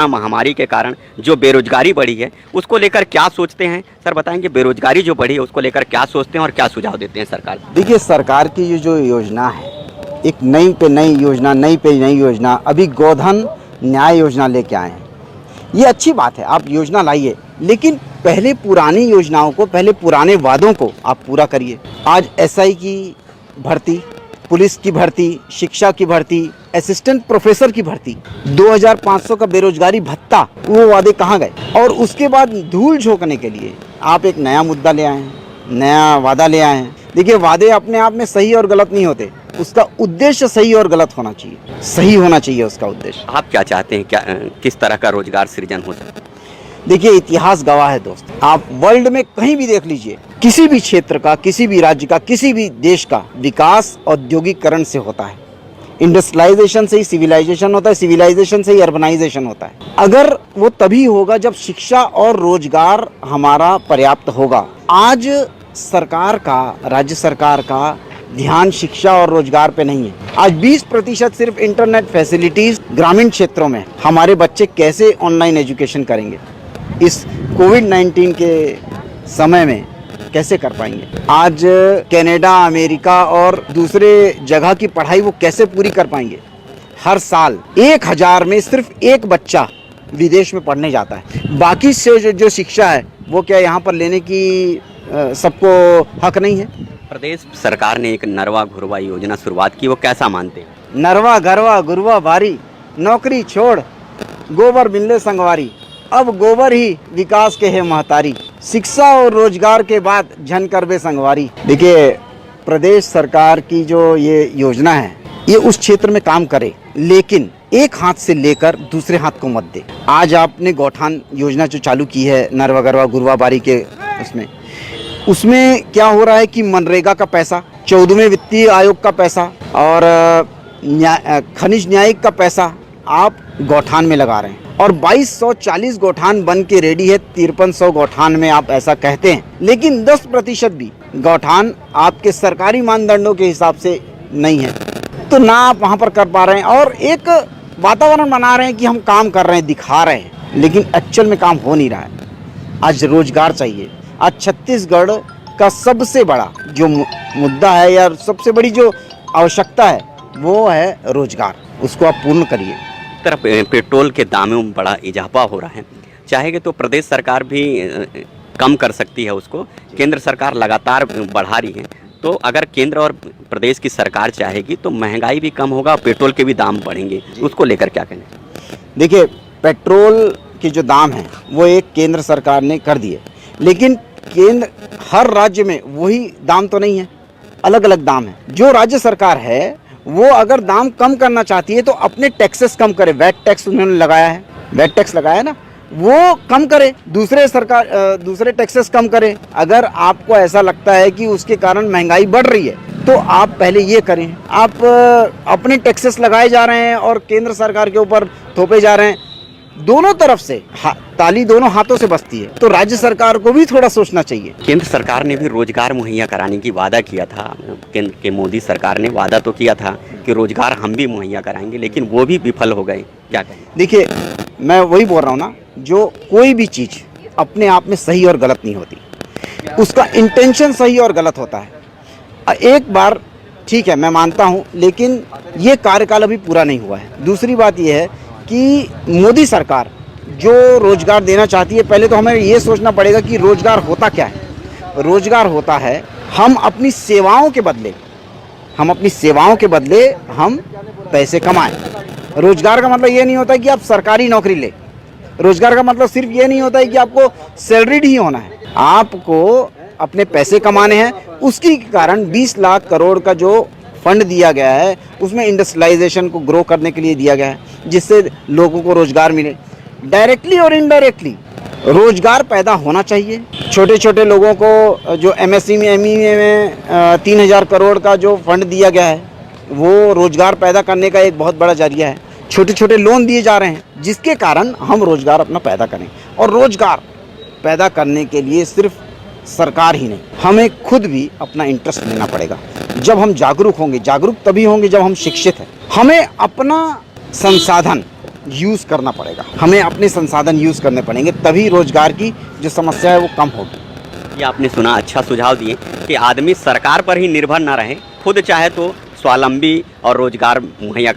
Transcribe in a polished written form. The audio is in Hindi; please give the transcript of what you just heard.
महामारी के कारण जो बेरोजगारी बढ़ी है उसको लेकर क्या सोचते हैं सर? बताएंगे बेरोजगारी जो बढ़ी है उसको लेकर क्या सोचते हैं और क्या सुझाव देते हैं सरकार? देखिए, सरकार की ये जो योजना है, एक नई पे नई योजना, नई पे नई योजना, अभी गोधन न्याय योजना लेके आए हैं। ये अच्छी बात है, आप योजना लाइए, लेकिन पहले पुरानी योजनाओं को, पहले पुराने वादों को आप पूरा करिए। आज एसआई की भर्ती, पुलिस की भर्ती, शिक्षा की भर्ती, असिस्टेंट प्रोफेसर की भर्ती, 2500 का बेरोजगारी भत्ता, वो वादे कहाँ गए? और उसके बाद धूल झोंकने के लिए आप एक नया मुद्दा ले आए हैं, नया वादा ले आए हैं। देखिए, वादे अपने आप में सही और गलत नहीं होते, उसका उद्देश्य सही और गलत होना चाहिए, सही होना चाहिए उसका उद्देश्य। आप क्या चाहते हैं, क्या किस तरह का रोजगार सृजन हो सकता है? देखिए, इतिहास गवाह है दोस्त, आप वर्ल्ड में कहीं भी देख लीजिए, किसी भी क्षेत्र का, किसी भी राज्य का, किसी भी देश का विकास औद्योगिकरण से होता है। इंडस्ट्रियलाइजेशन से ही सिविलाइजेशन होता है, सिविलाइजेशन से ही अर्बनाइजेशन होता है। अगर वो तभी होगा जब शिक्षा और रोजगार हमारा पर्याप्त होगा। आज सरकार का, राज्य सरकार का ध्यान शिक्षा और रोजगार पे नहीं है। आज 20% सिर्फ इंटरनेट फैसिलिटीज ग्रामीण क्षेत्रों में। हमारे बच्चे कैसे ऑनलाइन एजुकेशन करेंगे इस कोविड-19 के समय में, कैसे कर पाएंगे? आज कनाडा, अमेरिका और दूसरे जगह की पढ़ाई वो कैसे पूरी कर पाएंगे? हर साल 1000 में सिर्फ एक बच्चा विदेश में पढ़ने जाता है। बाकी से जो शिक्षा है वो क्या यहाँ पर लेने की सबको हक नहीं है? प्रदेश सरकार ने एक नरवा घुरवा योजना शुरुआत की, वो कैसा मानते हैं? नरवा गरवा गुरवा बारी, नौकरी छोड़ गोबर मिलने संगवारी, अब गोबर ही विकास के है महतारी, शिक्षा और रोजगार के बाद झन करबे संगवारी। देखिए, प्रदेश सरकार की जो ये योजना है, ये उस क्षेत्र में काम करे, लेकिन एक हाथ से लेकर दूसरे हाथ को मत दे। आज आपने गौठान योजना जो चालू की है, नरवा गरवा गुरवा बारी के, उसमें क्या हो रहा है कि मनरेगा का पैसा, 14वें वित्तीय आयोग का पैसा और खनिज न्यायिक का पैसा आप गौठान में लगा रहे हैं, और 2240 गौठान बन के रेडी है। 5300 गौठान में आप ऐसा कहते हैं, लेकिन 10% भी गौठान आपके सरकारी मानदंडों के हिसाब से नहीं है, तो ना आप वहाँ पर कर पा रहे हैं, और एक वातावरण बना रहे हैं कि हम काम कर रहे हैं, दिखा रहे हैं, लेकिन एक्चुअल में काम हो नहीं रहा है। आज रोजगार चाहिए। आज छत्तीसगढ़ का सबसे बड़ा जो मुद्दा है या सबसे बड़ी जो आवश्यकता है वो है रोजगार, उसको आप पूर्ण करिए। तरफ पेट्रोल के दामों में बड़ा इजाफा हो रहा है, चाहेंगे तो प्रदेश सरकार भी कम कर सकती है उसको। केंद्र सरकार लगातार बढ़ा रही है, तो अगर केंद्र और प्रदेश की सरकार चाहेगी तो महंगाई भी कम होगा, पेट्रोल के भी दाम बढ़ेंगे, उसको लेकर क्या कहना? देखिए, पेट्रोल के जो दाम हैं वो एक केंद्र सरकार ने कर दिए, लेकिन केंद्र हर राज्य में वही दाम तो नहीं है, अलग अलग दाम है। जो राज्य सरकार है वो अगर दाम कम करना चाहती है तो अपने टैक्सेस कम करे। वैट टैक्स उन्होंने लगाया है, वैट टैक्स लगाया है ना, वो कम करे, दूसरे टैक्सेस कम करे। अगर आपको ऐसा लगता है कि उसके कारण महंगाई बढ़ रही है तो आप पहले ये करें। आप अपने टैक्सेस लगाए जा रहे हैं और केंद्र सरकार के ऊपर थोपे जा रहे हैं, दोनों तरफ से ताली दोनों हाथों से बजती है, तो राज्य सरकार को भी थोड़ा सोचना चाहिए। केंद्र सरकार ने भी रोजगार मुहैया कराने की वादा किया था, केंद्र के मोदी सरकार ने वादा तो किया था कि रोजगार हम भी मुहैया कराएंगे, लेकिन वो भी विफल हो गए, क्या कहें? देखिए, मैं वही बोल रहा हूँ ना, जो कोई भी चीज़ अपने आप में सही और गलत नहीं होती, उसका इंटेंशन सही और गलत होता है। एक बार ठीक है, मैं मानता हूँ, लेकिन ये कार्यकाल अभी पूरा नहीं हुआ है। दूसरी बात यह है कि मोदी सरकार जो रोजगार देना चाहती है, पहले तो हमें ये सोचना पड़ेगा कि रोजगार होता क्या है। रोजगार होता है हम अपनी सेवाओं के बदले हम पैसे कमाएं। रोजगार का मतलब ये नहीं होता है कि आप सरकारी नौकरी ले। रोजगार का मतलब सिर्फ ये नहीं होता है कि आपको सैलरीड ही होना है, आपको अपने पैसे कमाने हैं। उसके कारण 20 लाख करोड़ का जो फंड दिया गया है उसमें इंडस्ट्रियलाइजेशन को ग्रो करने के लिए दिया गया है, जिससे लोगों को रोजगार मिले। डायरेक्टली और इनडायरेक्टली रोजगार पैदा होना चाहिए। छोटे छोटे लोगों को जो MSME में 3000 करोड़ का जो फंड दिया गया है वो रोजगार पैदा करने का एक बहुत बड़ा जरिया है। छोटे छोटे लोन दिए जा रहे हैं, जिसके कारण हम रोजगार अपना पैदा करें। और रोजगार पैदा करने के लिए सिर्फ सरकार ही नहीं, हमें खुद भी अपना इंटरेस्ट लेना पड़ेगा। जब हम जागरूक होंगे, जागरूक तभी होंगे जब हम शिक्षित हैं। हमें अपना संसाधन यूज़ करना पड़ेगा, हमें अपने संसाधन यूज़ करने पड़ेंगे, तभी रोजगार की जो समस्या है वो कम होगी। ये आपने सुना, अच्छा सुझाव दिए कि आदमी सरकार पर ही निर्भर ना रहे, खुद चाहे तो स्वावलंबी और रोजगार मुहैया